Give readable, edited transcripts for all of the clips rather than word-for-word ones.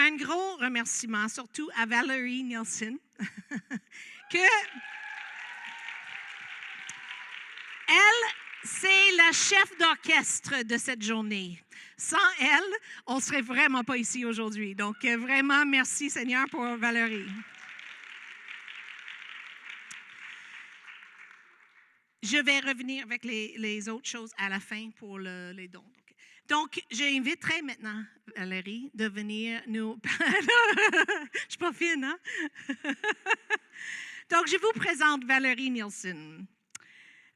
un gros remerciement, surtout à Valérie Nielsen, que elle, c'est la chef d'orchestre de cette journée. Sans elle, on ne serait vraiment pas ici aujourd'hui. Donc, vraiment, merci Seigneur pour Valérie. Je vais revenir avec les autres choses à la fin pour les dons. Donc, j'inviterai maintenant Valérie de venir nous... Je suis pas fine, hein? Donc, je vous présente Valérie Nielsen.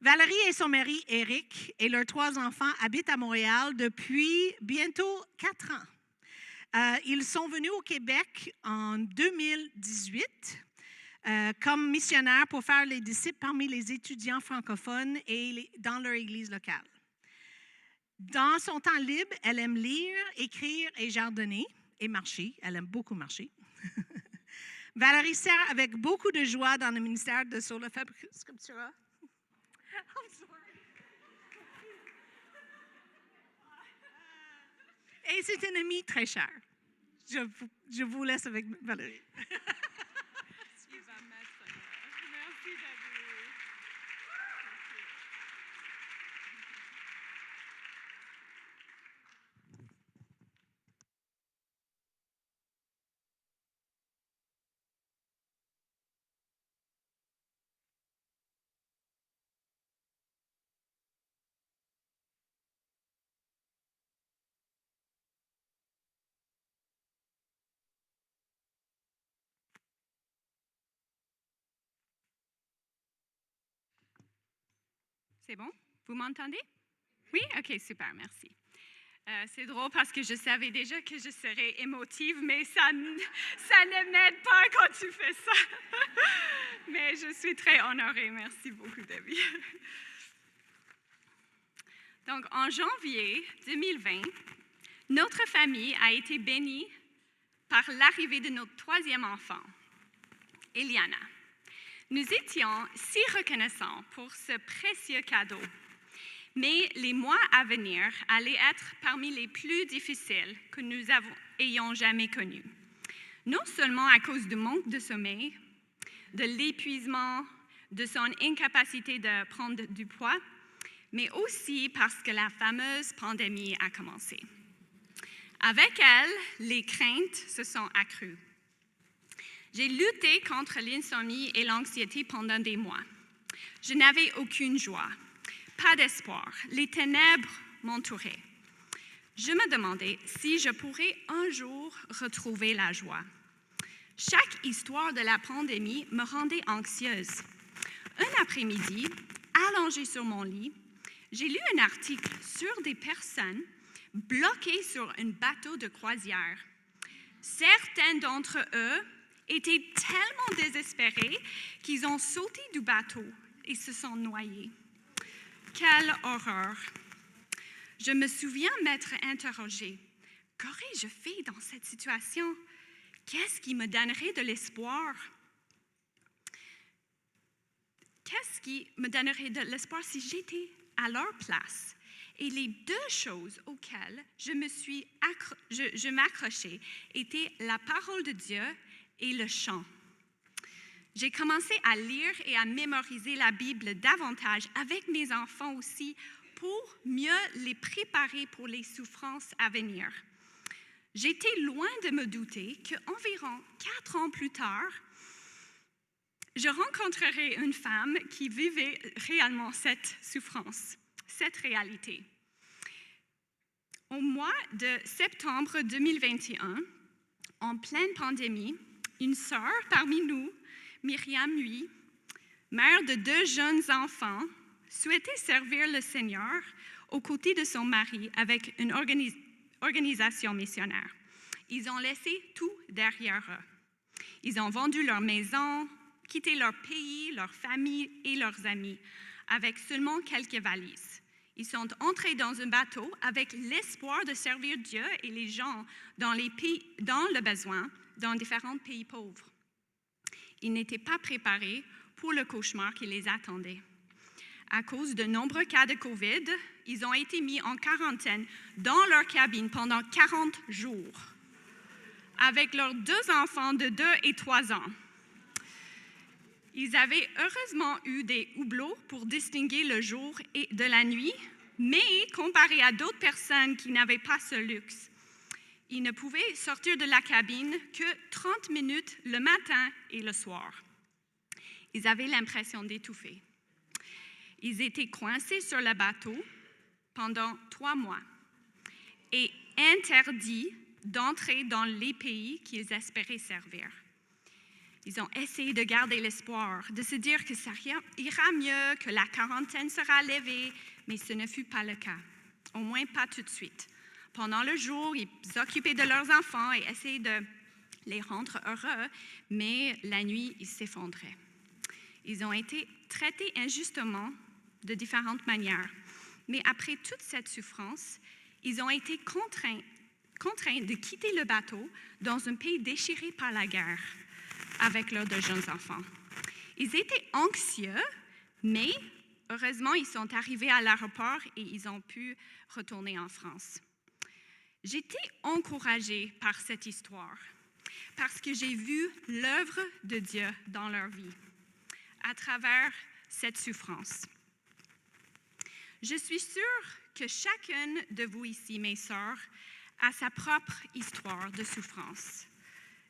Valérie et son mari, Éric, et leurs 3 enfants habitent à Montréal depuis bientôt 4 ans. Ils sont venus au Québec en 2018 comme missionnaires pour faire les disciples parmi les étudiants francophones et dans leur église locale. Dans son temps libre, elle aime lire, écrire et jardiner et marcher. Elle aime beaucoup marcher. Valérie sert avec beaucoup de joie dans le ministère de Sur le Fabricus Scriptura. I'm sorry. Et c'est un ami très cher. Je vous laisse avec Valérie. Merci, David. C'est bon? Vous m'entendez? Oui? OK, super, merci. C'est drôle parce que je savais déjà que je serais émotive, mais ça ne m'aide pas quand tu fais ça. Mais je suis très honorée. Merci beaucoup, David. Donc, en janvier 2020, notre famille a été bénie par l'arrivée de notre 3e enfant, Eliana. Nous étions si reconnaissants pour ce précieux cadeau, mais les mois à venir allaient être parmi les plus difficiles que nous ayons jamais connus. Non seulement à cause du manque de sommeil, de l'épuisement, de son incapacité de prendre du poids, mais aussi parce que la fameuse pandémie a commencé. Avec elle, les craintes se sont accrues. J'ai lutté contre l'insomnie et l'anxiété pendant des mois. Je n'avais aucune joie, pas d'espoir. Les ténèbres m'entouraient. Je me demandais si je pourrais un jour retrouver la joie. Chaque histoire de la pandémie me rendait anxieuse. Un après-midi, allongée sur mon lit, j'ai lu un article sur des personnes bloquées sur un bateau de croisière. Certains d'entre eux étaient tellement désespérés qu'ils ont sauté du bateau et se sont noyés. Quelle horreur! Je me souviens m'être interrogée. Qu'aurais-je fait dans cette situation? Qu'est-ce qui me donnerait de l'espoir? Qu'est-ce qui me donnerait de l'espoir si j'étais à leur place? Et les 2 choses auxquelles je m'accrochais étaient la parole de Dieu et le chant. J'ai commencé à lire et à mémoriser la Bible davantage avec mes enfants aussi pour mieux les préparer pour les souffrances à venir. J'étais loin de me douter qu'environ 4 ans plus tard, je rencontrerais une femme qui vivait réellement cette souffrance, cette réalité. Au mois de septembre 2021, en pleine pandémie, une sœur parmi nous, Myriam Huy, mère de 2 jeunes enfants, souhaitait servir le Seigneur aux côtés de son mari avec une organisation missionnaire. Ils ont laissé tout derrière eux. Ils ont vendu leur maison, quitté leur pays, leur famille et leurs amis, avec seulement quelques valises. Ils sont entrés dans un bateau avec l'espoir de servir Dieu et les gens dans le besoin dans différents pays pauvres. Ils n'étaient pas préparés pour le cauchemar qui les attendait. À cause de nombreux cas de COVID, ils ont été mis en quarantaine dans leur cabine pendant 40 jours. avec leurs 2 enfants de 2 et 3 ans. Ils avaient heureusement eu des hublots pour distinguer le jour et de la nuit, mais comparé à d'autres personnes qui n'avaient pas ce luxe, ils ne pouvaient sortir de la cabine que 30 minutes le matin et le soir. Ils avaient l'impression d'étouffer. Ils étaient coincés sur le bateau pendant 3 mois et interdits d'entrer dans les pays qu'ils espéraient servir. Ils ont essayé de garder l'espoir, de se dire que ça ira mieux, que la quarantaine sera levée, mais ce ne fut pas le cas, au moins pas tout de suite. Pendant le jour, ils s'occupaient de leurs enfants et essayaient de les rendre heureux, mais la nuit, ils s'effondraient. Ils ont été traités injustement de différentes manières, mais après toute cette souffrance, ils ont été contraints de quitter le bateau dans un pays déchiré par la guerre avec leurs 2 jeunes enfants. Ils étaient anxieux, mais heureusement, ils sont arrivés à l'aéroport et ils ont pu retourner en France. J'étais encouragée par cette histoire parce que j'ai vu l'œuvre de Dieu dans leur vie à travers cette souffrance. Je suis sûre que chacune de vous ici, mes sœurs, a sa propre histoire de souffrance,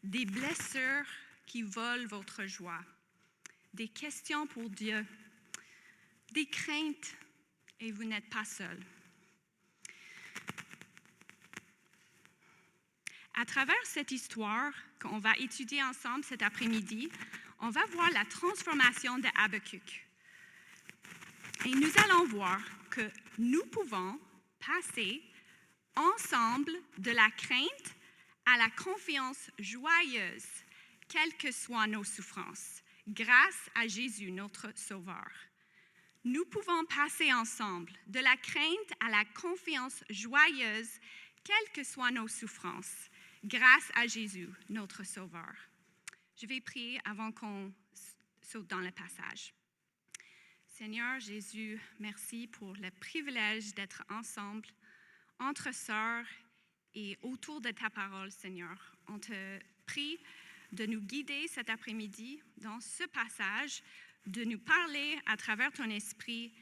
des blessures qui volent votre joie, des questions pour Dieu, des craintes, et vous n'êtes pas seul. À travers cette histoire qu'on va étudier ensemble cet après-midi, on va voir la transformation de Habakkuk. Et nous allons voir que nous pouvons passer ensemble de la crainte à la confiance joyeuse, quelles que soient nos souffrances, grâce à Jésus, notre Sauveur. Nous pouvons passer ensemble de la crainte à la confiance joyeuse, quelles que soient nos souffrances, grâce à Jésus, notre Sauveur. Je vais prier avant qu'on saute dans le passage. Seigneur Jésus, merci pour le privilège d'être ensemble, entre sœurs et autour de ta parole, Seigneur. On te prie de nous guider cet après-midi dans ce passage, de nous parler à travers ton esprit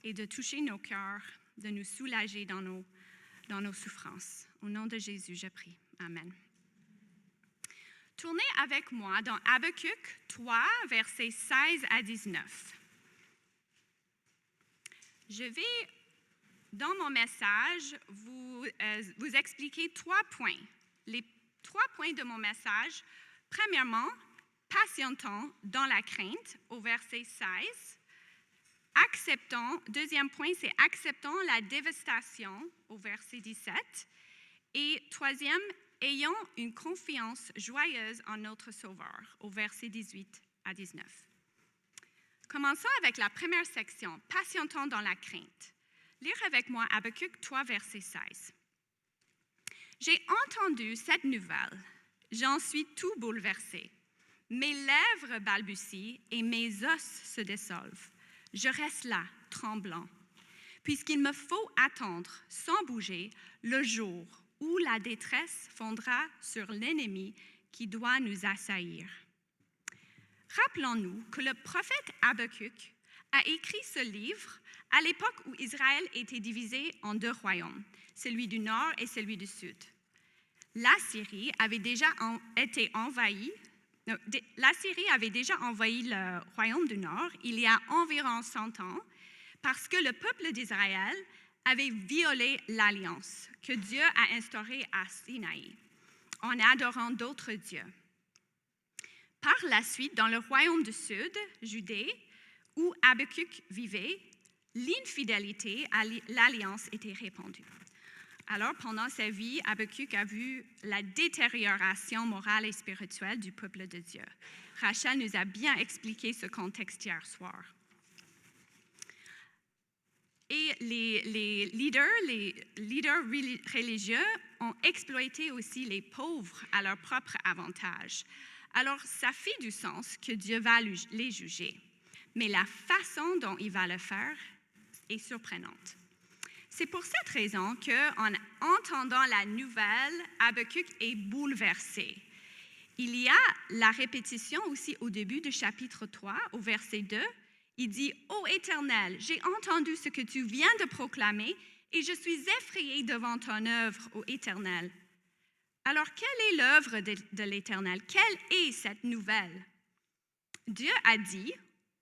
et de toucher nos cœurs, de nous soulager dans nos souffrances. Au nom de Jésus, je prie. Amen. Tournez avec moi dans Habakkuk 3, versets 16 à 19. Je vais, dans mon message, vous expliquer 3 points. Les 3 points de mon message. Premièrement, patientons dans la crainte, au verset 16. Deuxième point, c'est acceptons la dévastation, au verset 17. Et troisième, ayons une confiance joyeuse en notre Sauveur, au verset 18 à 19. Commençons avec la première section, patientons dans la crainte. Lire avec moi Habakkuk 3, verset 16. J'ai entendu cette nouvelle, j'en suis tout bouleversé. Mes lèvres balbutient et mes os se dissolvent. Je reste là, tremblant, puisqu'il me faut attendre, sans bouger, le jour où la détresse fondra sur l'ennemi qui doit nous assaillir. Rappelons-nous que le prophète Habakkuk a écrit ce livre à l'époque où Israël était divisé en 2 royaumes, celui du nord et celui du sud. L'Assyrie avait déjà envahi le royaume du nord il y a environ 100 ans parce que le peuple d'Israël avait violé l'alliance que Dieu a instaurée à Sinaï en adorant d'autres dieux. Par la suite, dans le royaume du sud, Judée, où Habakkuk vivait, l'infidélité à l'alliance était répandue. Alors, pendant sa vie, Habakkuk a vu la détérioration morale et spirituelle du peuple de Dieu. Rachel nous a bien expliqué ce contexte hier soir. Et les leaders religieux ont exploité aussi les pauvres à leur propre avantage. Alors, ça fait du sens que Dieu va les juger. Mais la façon dont il va le faire est surprenante. C'est pour cette raison qu'en entendant la nouvelle, Habakkuk est bouleversé. Il y a la répétition aussi au début du chapitre 3, au verset 2. Il dit « Ô Éternel, j'ai entendu ce que tu viens de proclamer et je suis effrayé devant ton œuvre, ô Éternel. » Alors, quelle est l'œuvre de l'Éternel? Quelle est cette nouvelle? Dieu a dit,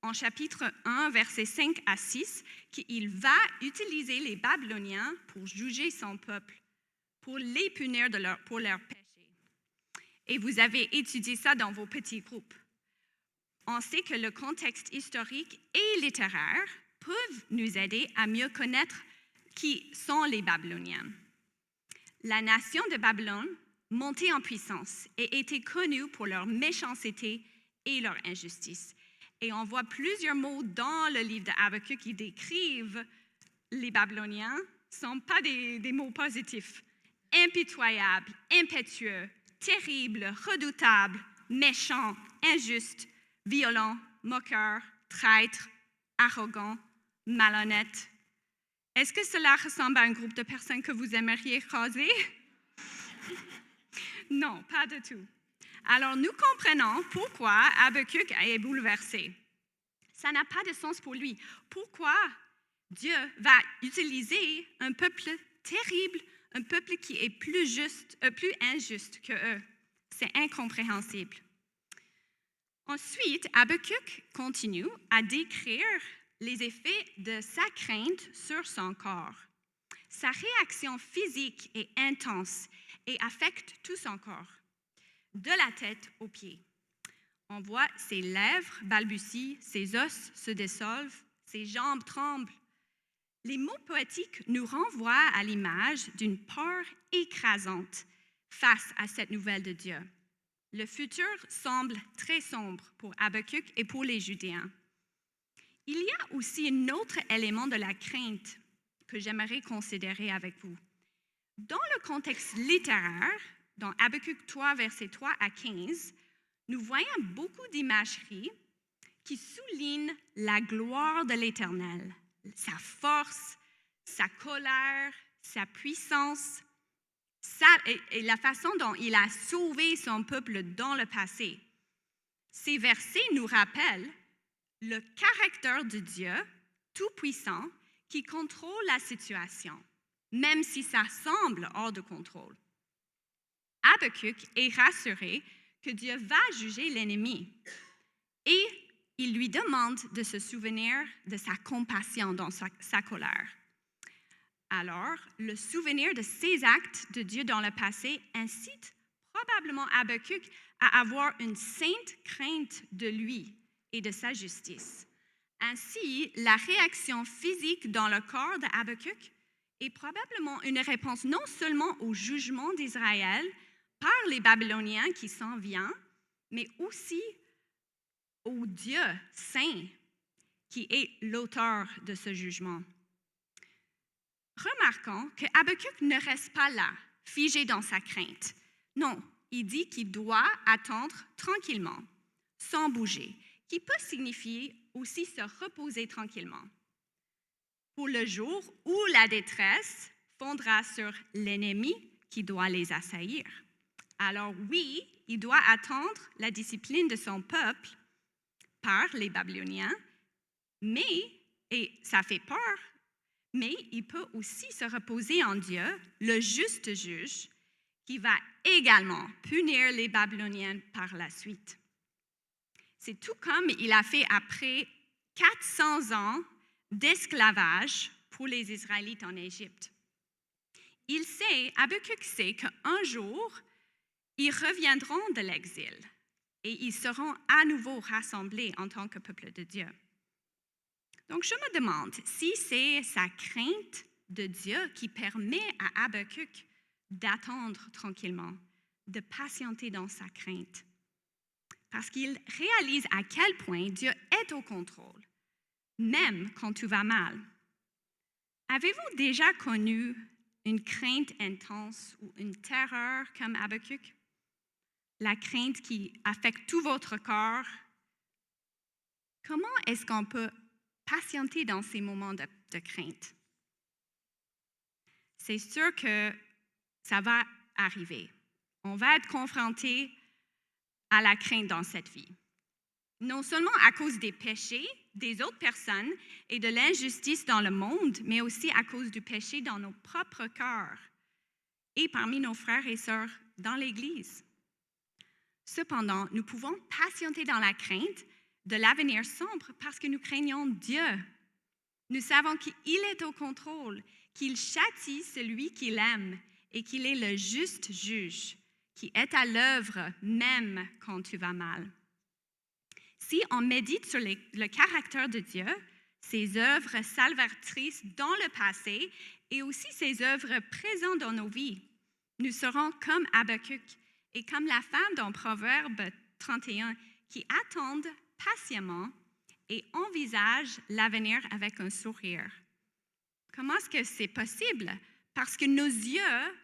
en chapitre 1, versets 5 à 6, qu'il va utiliser les Babyloniens pour juger son peuple, pour les punir pour leurs péchés. Et vous avez étudié ça dans vos petits groupes. On sait que le contexte historique et littéraire peuvent nous aider à mieux connaître qui sont les Babyloniens. La nation de Babylone montait en puissance et était connue pour leur méchanceté et leur injustice. Et on voit plusieurs mots dans le livre de Habakkuk qui décrivent les Babyloniens. Ce ne sont pas des mots positifs. Impitoyable, impétueux, terrible, redoutable, méchant, injuste, violent, moqueur, traître, arrogant, malhonnête. Est-ce que cela ressemble à un groupe de personnes que vous aimeriez croiser? Non, pas du tout. Alors, nous comprenons pourquoi Habakkuk est bouleversé. Ça n'a pas de sens pour lui. Pourquoi Dieu va utiliser un peuple terrible, un peuple qui est plus injuste que eux? C'est incompréhensible. Ensuite, Habakkuk continue à décrire les effets de sa crainte sur son corps. Sa réaction physique est intense et affecte tout son corps, de la tête aux pieds. On voit ses lèvres balbutient, ses os se dissolvent, ses jambes tremblent. Les mots poétiques nous renvoient à l'image d'une peur écrasante face à cette nouvelle de Dieu. Le futur semble très sombre pour Habakkuk et pour les Judéens. Il y a aussi un autre élément de la crainte que j'aimerais considérer avec vous. Dans le contexte littéraire, dans Habakkuk 3, versets 3 à 15, nous voyons beaucoup d'imageries qui soulignent la gloire de l'Éternel, sa force, sa colère, sa puissance, et la façon dont il a sauvé son peuple dans le passé. Ces versets nous rappellent le caractère de Dieu tout-puissant qui contrôle la situation, même si ça semble hors de contrôle. Habakkuk est rassuré que Dieu va juger l'ennemi et il lui demande de se souvenir de sa compassion dans sa colère. Alors, le souvenir de ces actes de Dieu dans le passé incite probablement Habakkuk à avoir une sainte crainte de lui et de sa justice. Ainsi, la réaction physique dans le corps de Habakkuk est probablement une réponse non seulement au jugement d'Israël par les Babyloniens qui s'en vient, mais aussi au Dieu saint qui est l'auteur de ce jugement. Remarquons que Habakkuk ne reste pas là, figé dans sa crainte. Non, il dit qu'il doit attendre tranquillement, sans bouger, qui peut signifier aussi se reposer tranquillement. Pour le jour où la détresse fondra sur l'ennemi qui doit les assaillir. Alors oui, il doit attendre la discipline de son peuple par les Babyloniens, et ça fait peur, mais il peut aussi se reposer en Dieu, le juste juge, qui va également punir les Babyloniens par la suite. C'est tout comme il a fait après 400 ans d'esclavage pour les Israélites en Égypte. Habakkuk sait qu'un jour, ils reviendront de l'exil et ils seront à nouveau rassemblés en tant que peuple de Dieu. Donc, je me demande si c'est sa crainte de Dieu qui permet à Habakkuk d'attendre tranquillement, de patienter dans sa crainte. Parce qu'il réalise à quel point Dieu est au contrôle, même quand tout va mal. Avez-vous déjà connu une crainte intense ou une terreur comme Habakkuk? La crainte qui affecte tout votre corps. Comment est-ce qu'on peut patienter dans ces moments de crainte? c'est sûr que ça va arriver. On va être confronté à la crainte dans cette vie. Non seulement à cause des péchés des autres personnes et de l'injustice dans le monde, mais aussi à cause du péché dans nos propres cœurs et parmi nos frères et sœurs dans l'Église. Cependant, nous pouvons patienter dans la crainte de l'avenir sombre parce que nous craignons Dieu. Nous savons qu'il est au contrôle, qu'il châtie celui qu'il aime et qu'il est le juste juge, qui est à l'œuvre même quand tu vas mal. Si on médite sur le caractère de Dieu, ses œuvres salvatrices dans le passé et aussi ses œuvres présentes dans nos vies, nous serons comme Habakkuk et comme la femme dans Proverbe 31 qui attendent patiemment et envisagent l'avenir avec un sourire. Comment est-ce que c'est possible? Parce que nos yeux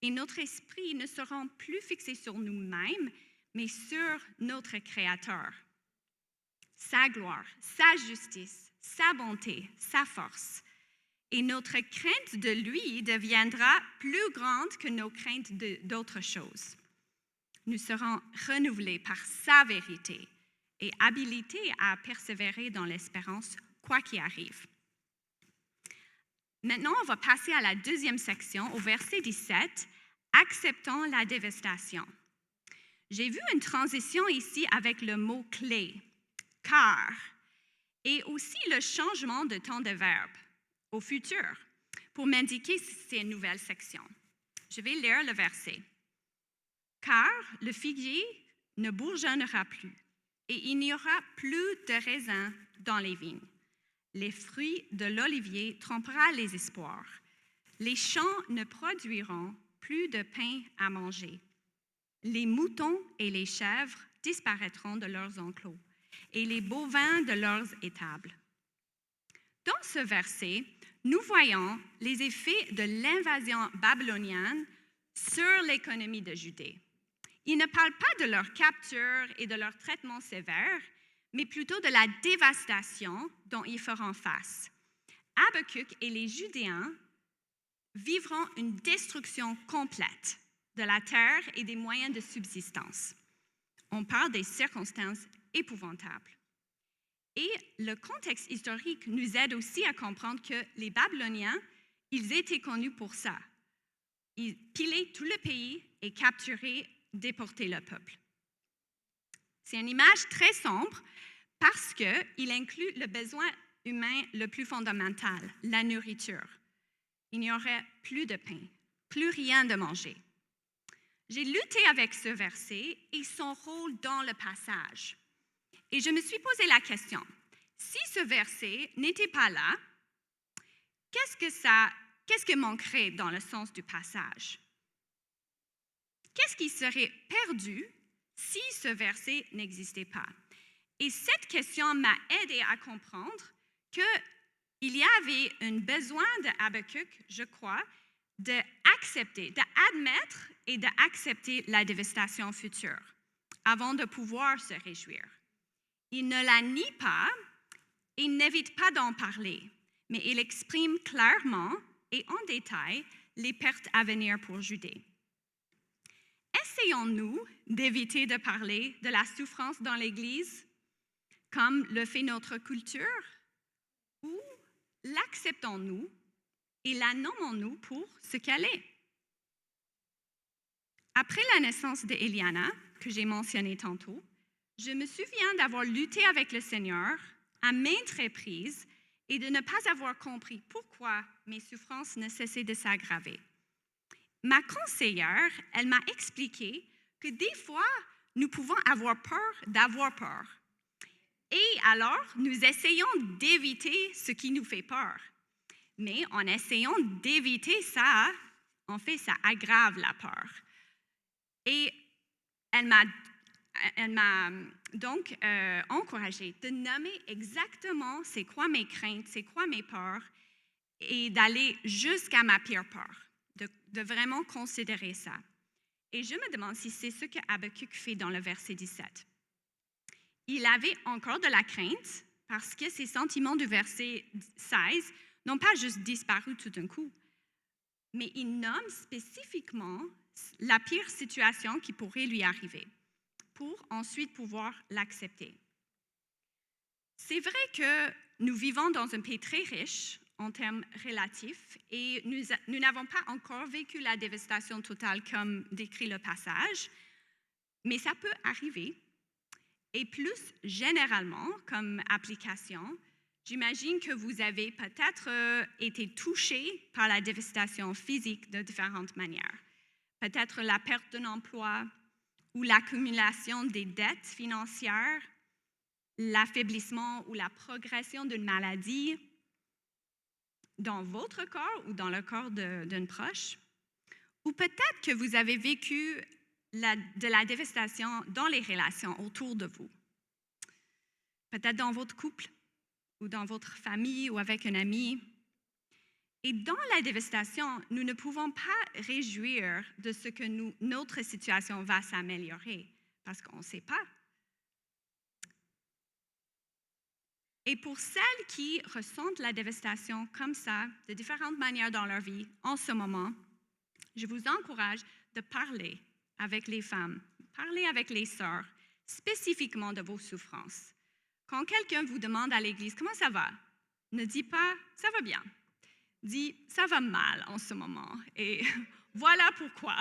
et notre esprit ne seront plus fixés sur nous-mêmes, mais sur notre Créateur. Sa gloire, sa justice, sa bonté, sa force. Et notre crainte de lui deviendra plus grande que nos craintes d'autres choses. Nous serons renouvelés par sa vérité et habilités à persévérer dans l'espérance, quoi qu'il arrive. Maintenant, on va passer à la deuxième section, au verset 17, « Acceptons la dévastation ». J'ai vu une transition ici avec le mot clé, « car », et aussi le changement de temps de verbe au futur pour m'indiquer si c'est une nouvelle section. Je vais lire le verset. « Car le figuier ne bourgeonnera plus, et il n'y aura plus de raisins dans les vignes. Les fruits de l'olivier trompera les espoirs. Les champs ne produiront plus de pain à manger. Les moutons et les chèvres disparaîtront de leurs enclos, et les bovins de leurs étables. » Dans ce verset, nous voyons les effets de l'invasion babylonienne sur l'économie de Judée. Il ne parle pas de leur capture et de leur traitement sévère, mais plutôt de la dévastation dont ils feront face. Habakkuk et les Judéens vivront une destruction complète de la terre et des moyens de subsistance. On parle des circonstances épouvantables. Et le contexte historique nous aide aussi à comprendre que les Babyloniens, ils étaient connus pour ça. Ils pillaient tout le pays et capturaient, déportaient le peuple. C'est une image très sombre parce qu'il inclut le besoin humain le plus fondamental, la nourriture. Il n'y aurait plus de pain, plus rien de manger. J'ai lutté avec ce verset et son rôle dans le passage. Et je me suis posé la question, si ce verset n'était pas là, qu'est-ce que manquerait dans le sens du passage? Qu'est-ce qui serait perdu si ce verset n'existait pas? Et cette question m'a aidé à comprendre qu'il y avait un besoin de Habakkuk, je crois, d'accepter, d'admettre et d'accepter la dévastation future avant de pouvoir se réjouir. Il ne la nie pas, il n'évite pas d'en parler, mais il exprime clairement et en détail les pertes à venir pour Judée. Essayons-nous d'éviter de parler de la souffrance dans l'Église comme le fait notre culture, ou l'acceptons-nous et la nommons-nous pour ce qu'elle est? Après la naissance d'Eliana, que j'ai mentionnée tantôt, je me souviens d'avoir lutté avec le Seigneur à maintes reprises et de ne pas avoir compris pourquoi mes souffrances ne cessaient de s'aggraver. Ma conseillère, elle m'a expliqué que des fois, nous pouvons avoir peur d'avoir peur. Et alors, nous essayons d'éviter ce qui nous fait peur. Mais en essayant d'éviter ça, en fait, ça aggrave la peur. Et elle m'a donc encouragée de nommer exactement c'est quoi mes craintes, c'est quoi mes peurs, et d'aller jusqu'à ma pire peur, de vraiment considérer ça. Et je me demande si c'est ce que Habakkuk fait dans le verset 17. Il avait encore de la crainte parce que ses sentiments du verset 16 n'ont pas juste disparu tout d'un coup. mais il nomme spécifiquement la pire situation qui pourrait lui arriver pour ensuite pouvoir l'accepter. C'est vrai que nous vivons dans un pays très riche en termes relatifs et nous n'avons pas encore vécu la dévastation totale comme décrit le passage, mais ça peut arriver. Et plus généralement, comme application, j'imagine que vous avez peut-être été touché par la dévastation physique de différentes manières. Peut-être la perte d'un emploi ou l'accumulation des dettes financières, l'affaiblissement ou la progression d'une maladie dans votre corps ou dans le corps d'un proche. Ou peut-être que vous avez vécu de la dévastation dans les relations autour de vous. Peut-être dans votre couple ou dans votre famille ou avec un ami. Et dans la dévastation, nous ne pouvons pas réjouir de ce que notre situation va s'améliorer parce qu'on ne sait pas. Et pour celles qui ressentent la dévastation comme ça, de différentes manières dans leur vie en ce moment, je vous encourage de parler avec les femmes, parler avec les sœurs, spécifiquement de vos souffrances. Quand quelqu'un vous demande à l'église « Comment ça va ?», ne dis pas « Ça va bien ». Dis « Ça va mal en ce moment » et voilà pourquoi.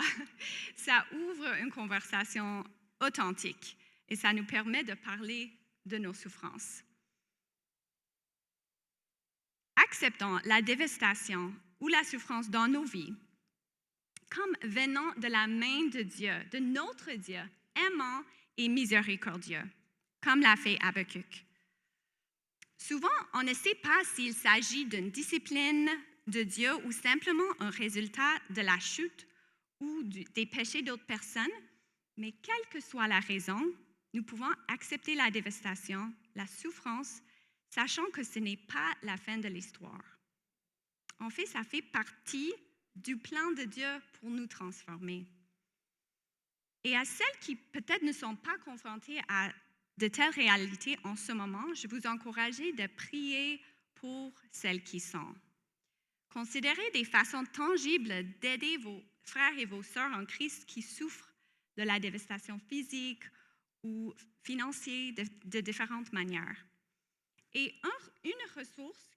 Ça ouvre une conversation authentique et ça nous permet de parler de nos souffrances. Acceptons la dévastation ou la souffrance dans nos vies comme venant de la main de Dieu, de notre Dieu, aimant et miséricordieux, comme l'a fait Habakkuk. Souvent, on ne sait pas s'il s'agit d'une discipline de Dieu ou simplement un résultat de la chute ou des péchés d'autres personnes, mais quelle que soit la raison, nous pouvons accepter la dévastation, la souffrance, sachant que ce n'est pas la fin de l'histoire. En fait, ça fait partie du plan de Dieu pour nous transformer. Et à celles qui peut-être ne sont pas confrontées à de telles réalités en ce moment, je vous encourage de prier pour celles qui sont. Considérez des façons tangibles d'aider vos frères et vos sœurs en Christ qui souffrent de la dévastation physique ou financière de différentes manières. Et une ressource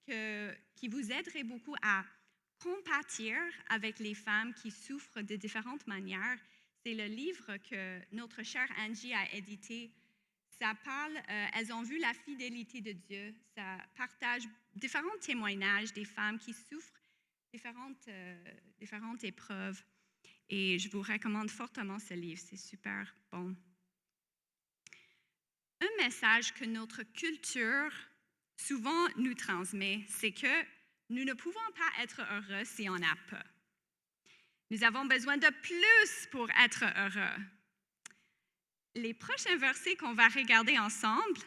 qui vous aiderait beaucoup à compatir avec les femmes qui souffrent de différentes manières, c'est le livre que notre chère Angie a édité. Ça parle, elles ont vu la fidélité de Dieu. Ça partage différents témoignages des femmes qui souffrent différentes épreuves. Et je vous recommande fortement ce livre, c'est super bon. Un message que notre culture souvent nous transmet, c'est que nous ne pouvons pas être heureux si on a peu. Nous avons besoin de plus pour être heureux. Les prochains versets qu'on va regarder ensemble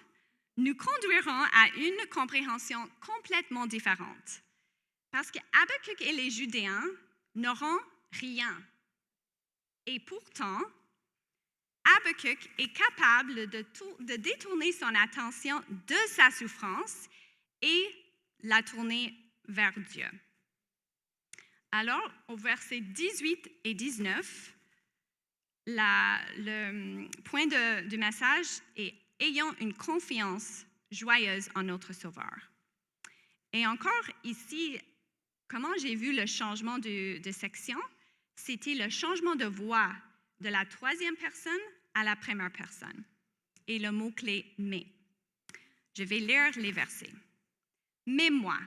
nous conduiront à une compréhension complètement différente. Parce qu'Habakkuk et les Judéens n'auront rien. Et pourtant, Habakkuk est capable de détourner son attention de sa souffrance et la tourner vers Dieu. Alors, au verset 18 et 19, le point du message est « Ayons une confiance joyeuse en notre Sauveur ». Et encore ici, comment j'ai vu le changement de section? C'était le changement de voix de la troisième personne à la première personne. Et le mot-clé « mais ». Je vais lire les versets. « Mais moi,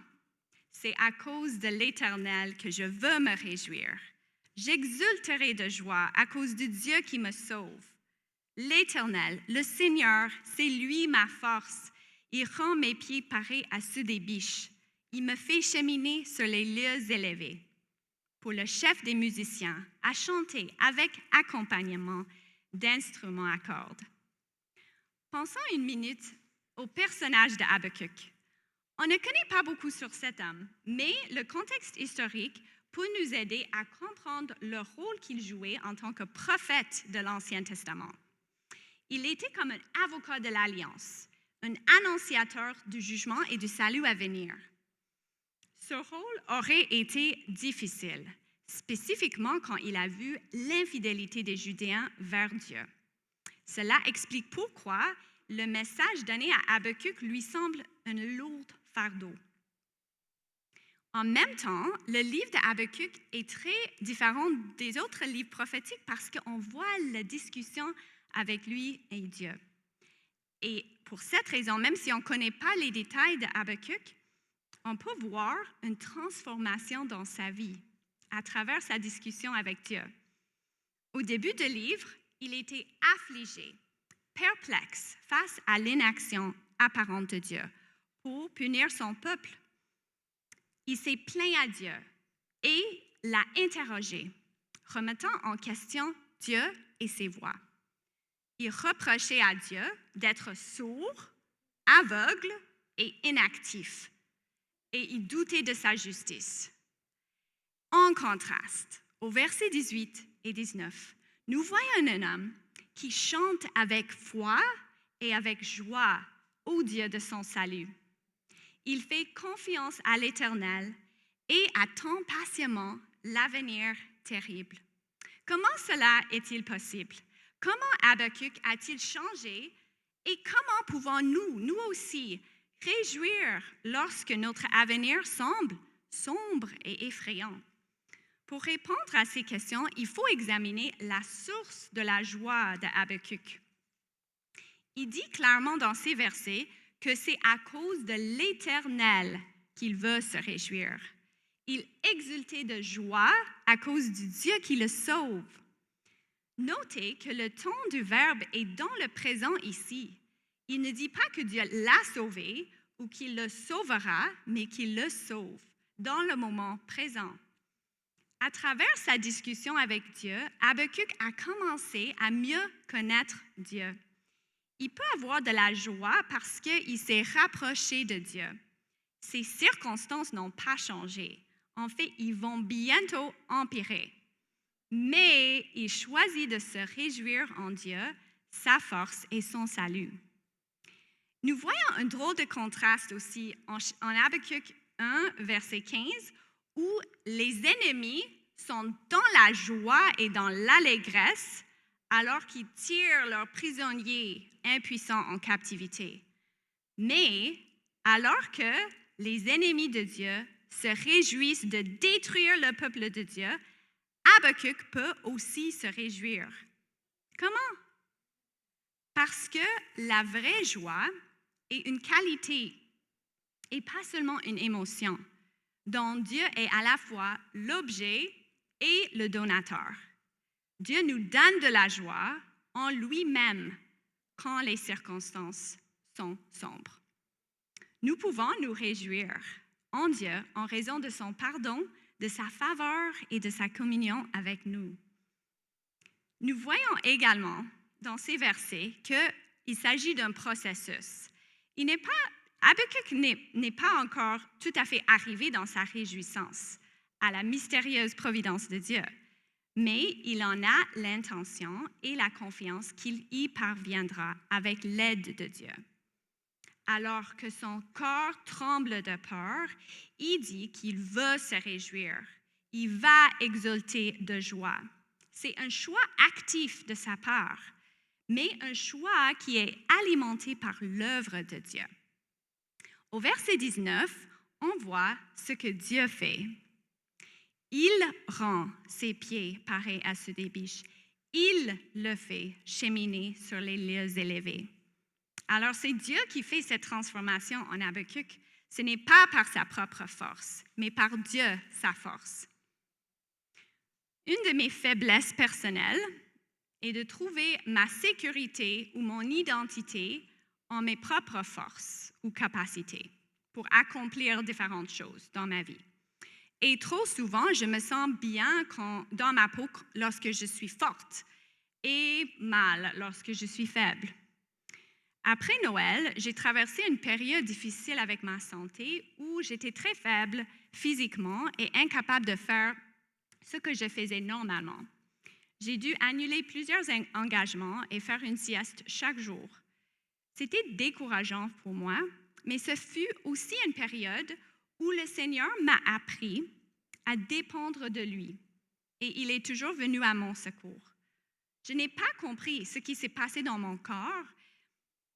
c'est à cause de l'Éternel que je veux me réjouir. J'exulterai de joie à cause du Dieu qui me sauve. L'Éternel, le Seigneur, c'est lui ma force. Il rend mes pieds pareils à ceux des biches. Il me fait cheminer sur les lieux élevés. Pour le chef des musiciens, à chanter avec accompagnement d'instruments à cordes. » Pensons une minute au personnage de Habakkuk. On ne connaît pas beaucoup sur cet homme, mais le contexte historique peut nous aider à comprendre le rôle qu'il jouait en tant que prophète de l'Ancien Testament. Il était comme un avocat de l'Alliance, un annonciateur du jugement et du salut à venir. Ce rôle aurait été difficile. spécifiquement quand il a vu l'infidélité des Judéens vers Dieu. Cela explique pourquoi le message donné à Habakkuk lui semble un lourd fardeau. En même temps, le livre de Habakkuk est très différent des autres livres prophétiques parce qu'on voit la discussion avec lui et Dieu. Et pour cette raison, même si on ne connaît pas les détails de Habakkuk, on peut voir une transformation dans sa vie à travers sa discussion avec Dieu. Au début du livre, il était affligé, perplexe face à l'inaction apparente de Dieu pour punir son peuple. Il s'est plaint à Dieu et l'a interrogé, remettant en question Dieu et ses voies. Il reprochait à Dieu d'être sourd, aveugle et inactif, et il doutait de sa justice. En contraste, au verset 18 et 19, nous voyons un homme qui chante avec foi et avec joie au Dieu de son salut. Il fait confiance à l'Éternel et attend patiemment l'avenir terrible. Comment cela est-il possible? Comment Habakkuk a-t-il changé et comment pouvons-nous, nous aussi, réjouir lorsque notre avenir semble sombre et effrayant? Pour répondre à ces questions, il faut examiner la source de la joie de Habakkuk. Il dit clairement dans ces versets que c'est à cause de l'Éternel qu'il veut se réjouir. Il exultait de joie à cause du Dieu qui le sauve. Notez que le ton du verbe est dans le présent ici. Il ne dit pas que Dieu l'a sauvé ou qu'il le sauvera, mais qu'il le sauve dans le moment présent. À travers sa discussion avec Dieu, Habakkuk a commencé à mieux connaître Dieu. Il peut avoir de la joie parce qu'il s'est rapproché de Dieu. Ses circonstances n'ont pas changé. En fait, ils vont bientôt empirer. Mais il choisit de se réjouir en Dieu, sa force et son salut. Nous voyons un drôle de contraste aussi en Habakkuk 1, verset 15, où les ennemis sont dans la joie et dans l'allégresse alors qu'ils tirent leurs prisonniers impuissants en captivité. Mais alors que les ennemis de Dieu se réjouissent de détruire le peuple de Dieu, Habakkuk peut aussi se réjouir. Comment? Parce que la vraie joie est une qualité et pas seulement une émotion, dont Dieu est à la fois l'objet et le donateur. Dieu nous donne de la joie en lui-même quand les circonstances sont sombres. Nous pouvons nous réjouir en Dieu en raison de son pardon, de sa faveur et de sa communion avec nous. Nous voyons également dans ces versets qu'il s'agit d'un processus. Habakkuk n'est pas encore tout à fait arrivé dans sa réjouissance à la mystérieuse providence de Dieu, mais il en a l'intention et la confiance qu'il y parviendra avec l'aide de Dieu. Alors que son corps tremble de peur, il dit qu'il veut se réjouir. Il va exulter de joie. C'est un choix actif de sa part, mais un choix qui est alimenté par l'œuvre de Dieu. Au verset 19, on voit ce que Dieu fait. Il rend ses pieds pareils à ceux des biches. Il le fait cheminer sur les lieux élevés. Alors, c'est Dieu qui fait cette transformation en Habakkuk. Ce n'est pas par sa propre force, mais par Dieu, sa force. Une de mes faiblesses personnelles est de trouver ma sécurité ou mon identité en mes propres forces ou capacités pour accomplir différentes choses dans ma vie. Et trop souvent, je me sens bien dans ma peau lorsque je suis forte et mal lorsque je suis faible. Après Noël, j'ai traversé une période difficile avec ma santé où j'étais très faible physiquement et incapable de faire ce que je faisais normalement. J'ai dû annuler plusieurs engagements et faire une sieste chaque jour. C'était décourageant pour moi, mais ce fut aussi une période où le Seigneur m'a appris à dépendre de lui et il est toujours venu à mon secours. Je n'ai pas compris ce qui s'est passé dans mon corps,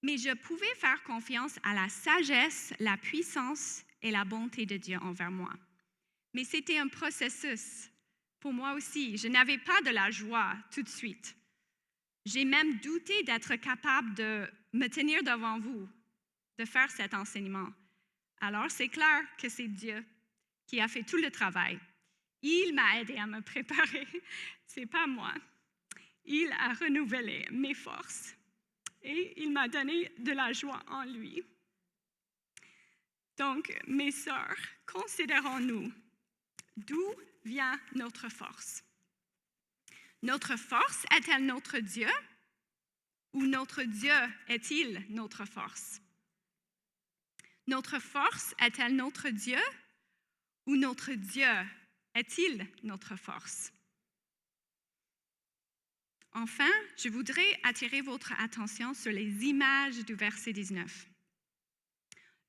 mais je pouvais faire confiance à la sagesse, la puissance et la bonté de Dieu envers moi. Mais c'était un processus pour moi aussi. Je n'avais pas de la joie tout de suite. J'ai même douté d'être capable de me tenir devant vous, de faire cet enseignement. Alors, c'est clair que c'est Dieu qui a fait tout le travail. Il m'a aidé à me préparer. C'est pas moi. Il a renouvelé mes forces et il m'a donné de la joie en lui. Donc, mes sœurs, considérons-nous d'où vient notre force. Notre force est-elle notre Dieu ou notre Dieu est-il notre force? Notre force est-elle notre Dieu ou notre Dieu est-il notre force? Enfin, je voudrais attirer votre attention sur les images du verset 19.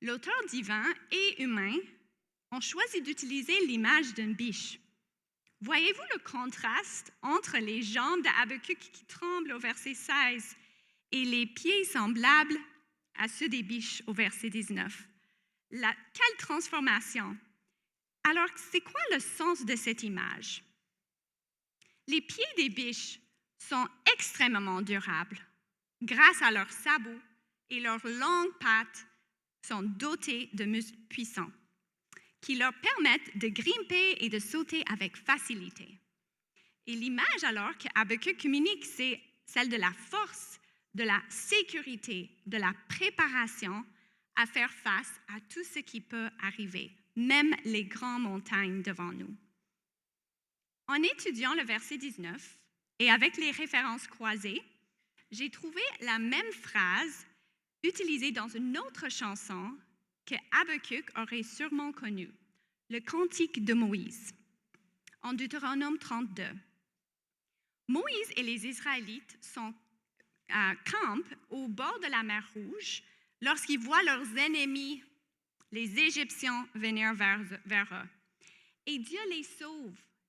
L'auteur divin et humain ont choisi d'utiliser l'image d'une biche. Voyez-vous le contraste entre les jambes d'Habakkuk qui tremblent au verset 16 et les pieds semblables à ceux des biches au verset 19? Quelle transformation! Alors, c'est quoi le sens de cette image? Les pieds des biches sont extrêmement durables grâce à leurs sabots et leurs longues pattes sont dotées de muscles puissants qui leur permettent de grimper et de sauter avec facilité. Et l'image alors qu'Habakkuk communique, c'est celle de la force, de la sécurité, de la préparation à faire face à tout ce qui peut arriver, même les grandes montagnes devant nous. En étudiant le verset 19 et avec les références croisées, j'ai trouvé la même phrase utilisée dans une autre chanson que Habakkuk aurait sûrement connue, le Cantique de Moïse, en Deutéronome 32. Moïse et les Israélites campent au bord de la mer Rouge lorsqu'ils voient leurs ennemis, les Égyptiens, venir vers eux. Et Dieu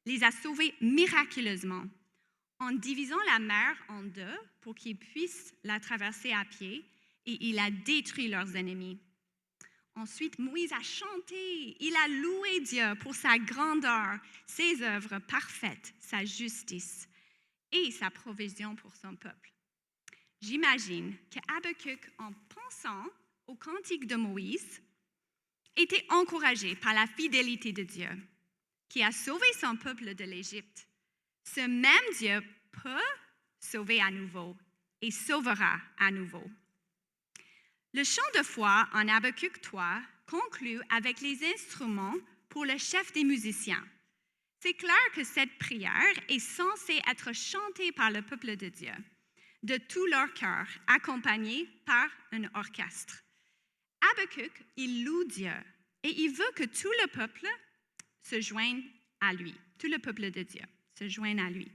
les a sauvés miraculeusement en divisant la mer en deux pour qu'ils puissent la traverser à pied et il a détruit leurs ennemis. Ensuite, Moïse a chanté, il a loué Dieu pour sa grandeur, ses œuvres parfaites, sa justice et sa provision pour son peuple. J'imagine que Habakkuk, en pensant au cantique de Moïse, était encouragé par la fidélité de Dieu, qui a sauvé son peuple de l'Égypte. Ce même Dieu peut sauver à nouveau et sauvera à nouveau. Le chant de foi en Habakkuk 3 conclut avec les instruments pour le chef des musiciens. C'est clair que cette prière est censée être chantée par le peuple de Dieu, de tout leur cœur, accompagnée par un orchestre. Habakkuk, il loue Dieu et il veut que tout le peuple se joigne à lui, tout le peuple de Dieu se joigne à lui.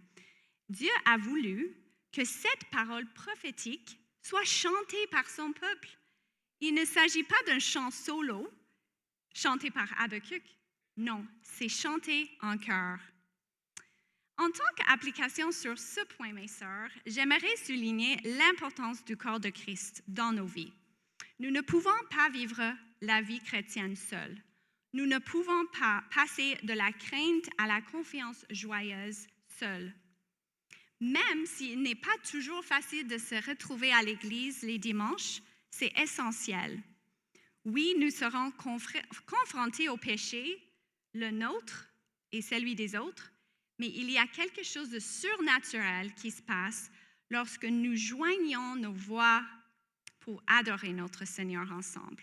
Dieu a voulu que cette parole prophétique soit chantée par son peuple. Il ne s'agit pas d'un chant solo chanté par Habakkuk. Non, c'est chanté en chœur. En tant qu'application sur ce point, mes sœurs, j'aimerais souligner l'importance du corps de Christ dans nos vies. Nous ne pouvons pas vivre la vie chrétienne seuls. Nous ne pouvons pas passer de la crainte à la confiance joyeuse seuls. Même s'il n'est pas toujours facile de se retrouver à l'église les dimanches, c'est essentiel. Oui, nous serons confrontés au péché, le nôtre et celui des autres, mais il y a quelque chose de surnaturel qui se passe lorsque nous joignons nos voix pour adorer notre Seigneur ensemble.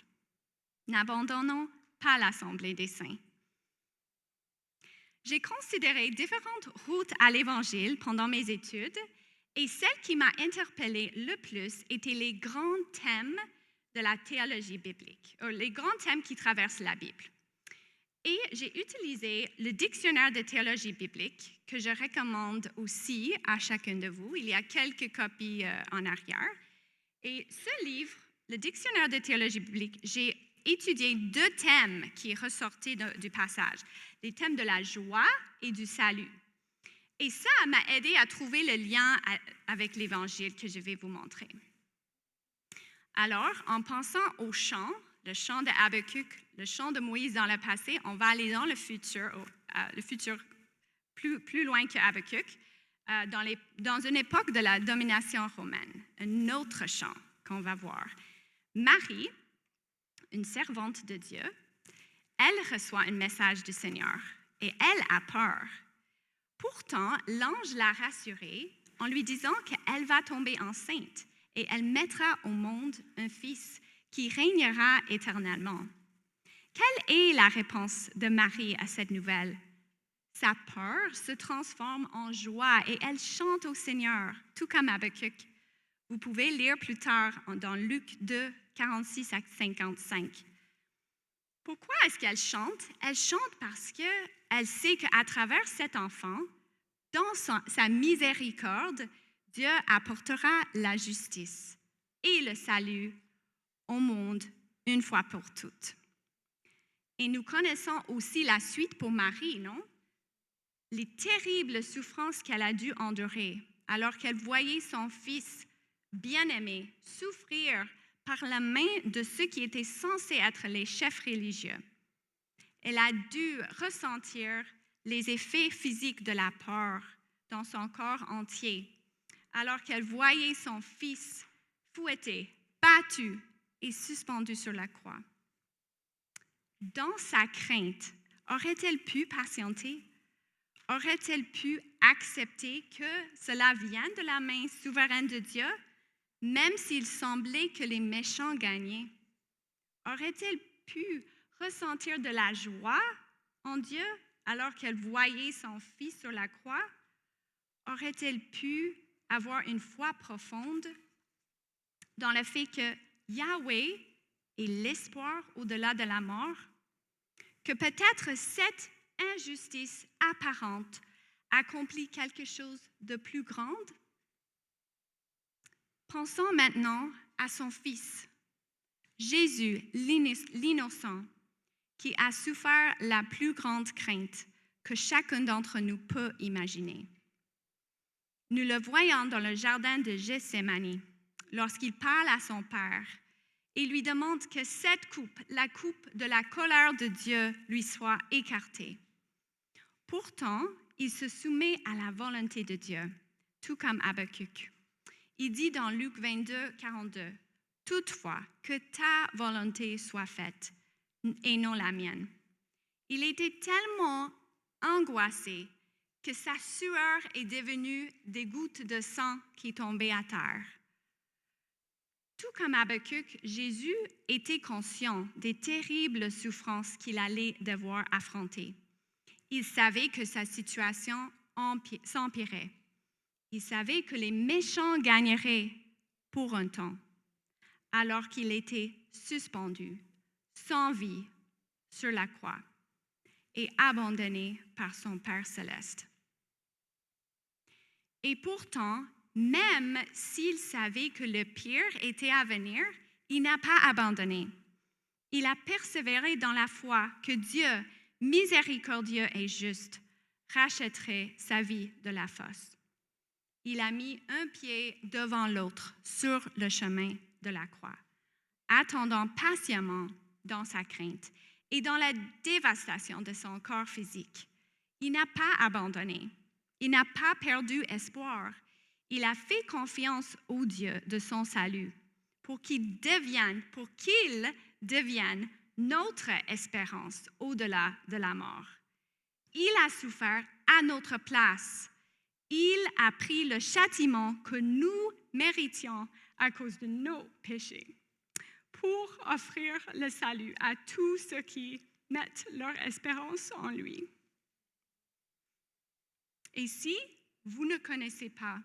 N'abandonnons pas l'Assemblée des saints. J'ai considéré différentes routes à l'Évangile pendant mes études et celle qui m'a interpellée le plus était les grands thèmes de la théologie biblique, les grands thèmes qui traversent la Bible. Et j'ai utilisé le dictionnaire de théologie biblique que je recommande aussi à chacun de vous. Il y a quelques copies en arrière. Et ce livre, le dictionnaire de théologie biblique, j'ai étudié 2 thèmes qui ressortaient du passage, les thèmes de la joie et du salut. Et ça m'a aidé à trouver le lien avec l'Évangile que je vais vous montrer. Alors, en pensant au chant, le chant de Habakkuk, le chant de Moïse dans le passé, on va aller dans le futur plus loin que Habakkuk, dans une époque de la domination romaine. Un autre chant qu'on va voir. Marie, une servante de Dieu, elle reçoit un message du Seigneur et elle a peur. Pourtant, l'ange l'a rassurée en lui disant qu'elle va tomber enceinte et elle mettra au monde un fils qui régnera éternellement. Quelle est la réponse de Marie à cette nouvelle? Sa peur se transforme en joie et elle chante au Seigneur, tout comme Habakkuk. Vous pouvez lire plus tard dans Luc 2, 46 à 55. Pourquoi est-ce qu'elle chante? Elle chante parce qu'elle sait qu'à travers cet enfant, dans sa miséricorde, Dieu apportera la justice et le salut au monde une fois pour toutes. Et nous connaissons aussi la suite pour Marie, non? Les terribles souffrances qu'elle a dû endurer alors qu'elle voyait son fils bien-aimé souffrir par la main de ceux qui étaient censés être les chefs religieux. Elle a dû ressentir les effets physiques de la peur dans son corps entier, alors qu'elle voyait son fils fouetté, battu et suspendu sur la croix. Dans sa crainte, aurait-elle pu patienter? Aurait-elle pu accepter que cela vienne de la main souveraine de Dieu, même s'il semblait que les méchants gagnaient? Aurait-elle pu ressentir de la joie en Dieu alors qu'elle voyait son fils sur la croix? Aurait-elle pu avoir une foi profonde dans le fait que Yahweh est l'espoir au-delà de la mort? Que peut-être cette injustice apparente accomplit quelque chose de plus grand? Pensons maintenant à son fils, Jésus, l'innocent, qui a souffert la plus grande crainte que chacun d'entre nous peut imaginer. Nous le voyons dans le jardin de Gethsémani, lorsqu'il parle à son père et lui demande que cette coupe, la coupe de la colère de Dieu, lui soit écartée. Pourtant, il se soumet à la volonté de Dieu, tout comme Habakkuk. Il dit dans Luc 22, 42, « Toutefois, que ta volonté soit faite et non la mienne. » Il était tellement angoissé que sa sueur est devenue des gouttes de sang qui tombaient à terre. Tout comme Habakkuk, Jésus était conscient des terribles souffrances qu'il allait devoir affronter. Il savait que sa situation s'empirait. Il savait que les méchants gagneraient pour un temps, alors qu'il était suspendu, sans vie, sur la croix et abandonné par son Père céleste. Et pourtant, même s'il savait que le pire était à venir, il n'a pas abandonné. Il a persévéré dans la foi que Dieu, miséricordieux et juste, rachèterait sa vie de la fosse. Il a mis un pied devant l'autre sur le chemin de la croix, attendant patiemment dans sa crainte et dans la dévastation de son corps physique. Il n'a pas abandonné. Il n'a pas perdu espoir. Il a fait confiance au Dieu de son salut pour qu'il devienne notre espérance au-delà de la mort. Il a souffert à notre place. Il a pris le châtiment que nous méritions à cause de nos péchés pour offrir le salut à tous ceux qui mettent leur espérance en lui. Et si vous ne connaissez pas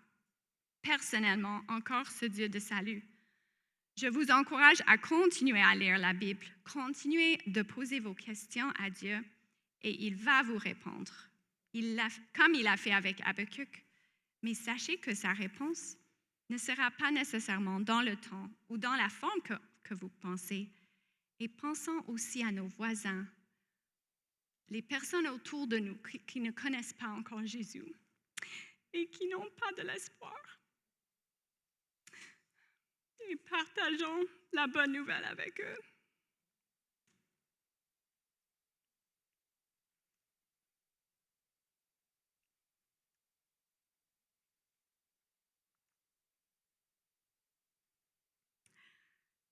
personnellement encore ce Dieu de salut, je vous encourage à continuer à lire la Bible, continuez de poser vos questions à Dieu et il va vous répondre, comme il a fait avec Habakkuk. Mais sachez que sa réponse ne sera pas nécessairement dans le temps ou dans la forme que vous pensez. Et pensons aussi à nos voisins, les personnes autour de nous qui ne connaissent pas encore Jésus. et qui n'ont pas de l'espoir. Et partageons la bonne nouvelle avec eux.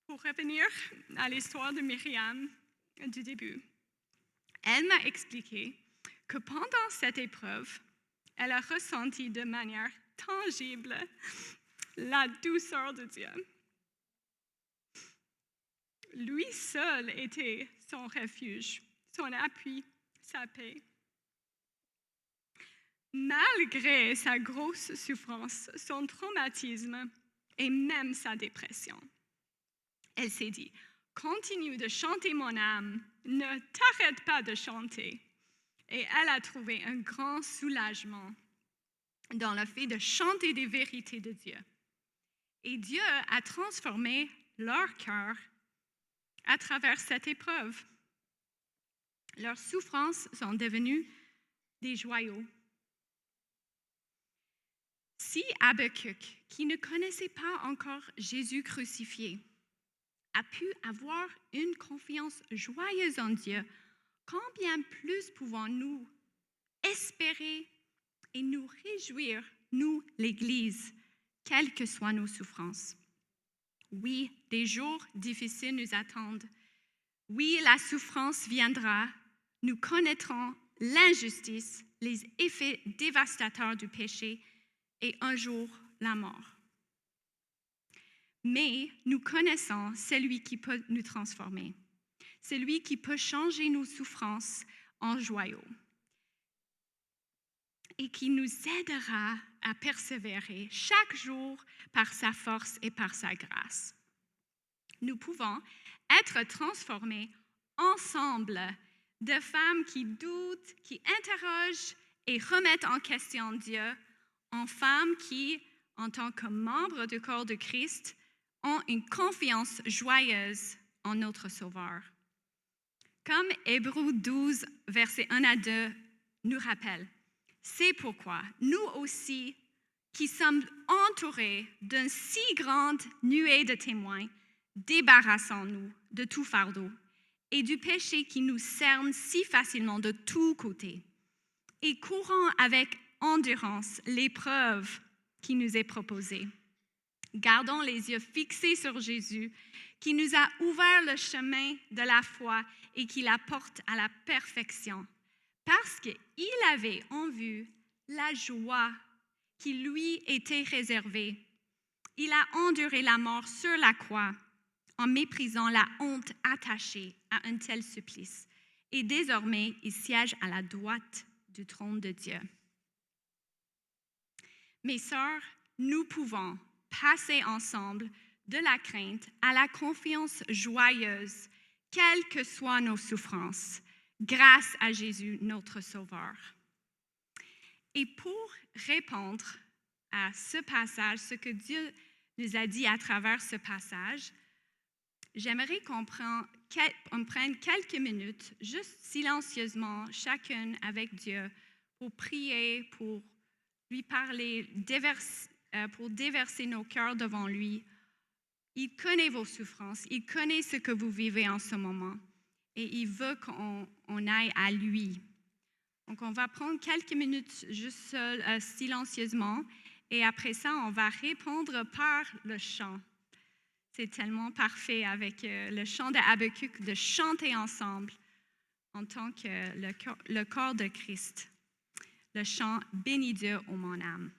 Pour revenir à l'histoire de Myriam du début, elle m'a expliqué que pendant cette épreuve, elle a ressenti de manière tangible la douceur de Dieu. Lui seul était son refuge, son appui, sa paix. Malgré sa grosse souffrance, son traumatisme et même sa dépression, elle s'est dit, « Continue de chanter mon âme, ne t'arrête pas de chanter. » Et elle a trouvé un grand soulagement dans le fait de chanter des vérités de Dieu. Et Dieu a transformé leur cœur à travers cette épreuve. Leurs souffrances sont devenues des joyaux. Si Habakkuk, qui ne connaissait pas encore Jésus crucifié, a pu avoir une confiance joyeuse en Dieu, combien plus pouvons-nous espérer et nous réjouir, nous, l'Église, quelles que soient nos souffrances? Oui, des jours difficiles nous attendent. Oui, la souffrance viendra. Nous connaîtrons l'injustice, les effets dévastateurs du péché et un jour la mort. Mais nous connaissons celui qui peut nous transformer, celui qui peut changer nos souffrances en joyaux et qui nous aidera à persévérer chaque jour par sa force et par sa grâce. Nous pouvons être transformés ensemble de femmes qui doutent, qui interrogent et remettent en question Dieu, en femmes qui, en tant que membres du corps de Christ, ont une confiance joyeuse en notre Sauveur. Comme Hébreux 12, versets 1 à 2 nous rappelle, c'est pourquoi nous aussi, qui sommes entourés d'une si grande nuée de témoins, débarrassons-nous de tout fardeau et du péché qui nous cerne si facilement de tous côtés et courons avec endurance l'épreuve qui nous est proposée. Gardons les yeux fixés sur Jésus, qui nous a ouvert le chemin de la foi et qui la porte à la perfection, parce qu'il avait en vue la joie qui lui était réservée. Il a enduré la mort sur la croix en méprisant la honte attachée à un tel supplice. Et désormais, il siège à la droite du trône de Dieu. Mes sœurs, nous pouvons passer ensemble de la crainte à la confiance joyeuse, quelles que soient nos souffrances, grâce à Jésus, notre Sauveur. Et pour répondre à ce passage, ce que Dieu nous a dit à travers ce passage, j'aimerais qu'on prenne quelques minutes, juste silencieusement, chacune avec Dieu, pour prier, pour lui parler, pour déverser nos cœurs devant lui. Il connaît vos souffrances, il connaît ce que vous vivez en ce moment et il veut qu'on aille à lui. Donc, on va prendre quelques minutes juste silencieusement et après ça, on va répondre par le chant. C'est tellement parfait avec le chant de Habakkuk de chanter ensemble en tant que le corps de Christ. Le chant « Bénis Dieu, ô mon âme ».